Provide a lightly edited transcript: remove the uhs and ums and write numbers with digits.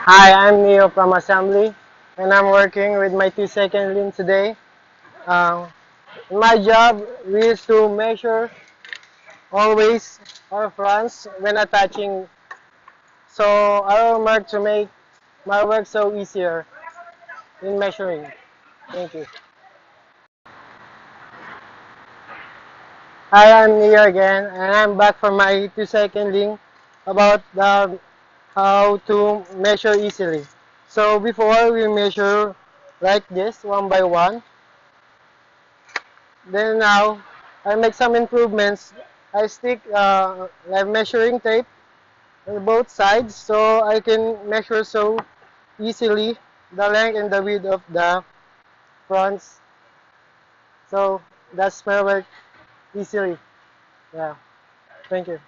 Hi, I'm Neo from Assembly, and I'm working with my 2-second lean today. Um, my job is to measure always our fronts when attaching, so I will mark to make my work so easier in measuring. Thank you. Hi, I'm Neo again, and I'm back for my 2-second link about how to measure easily. So before we measure like this, one by one. Then now, I make some improvements. I stick like measuring tape on both sides so I can measure so easily the length and the width of the fronts. So that's my work easily. Yeah. Thank you.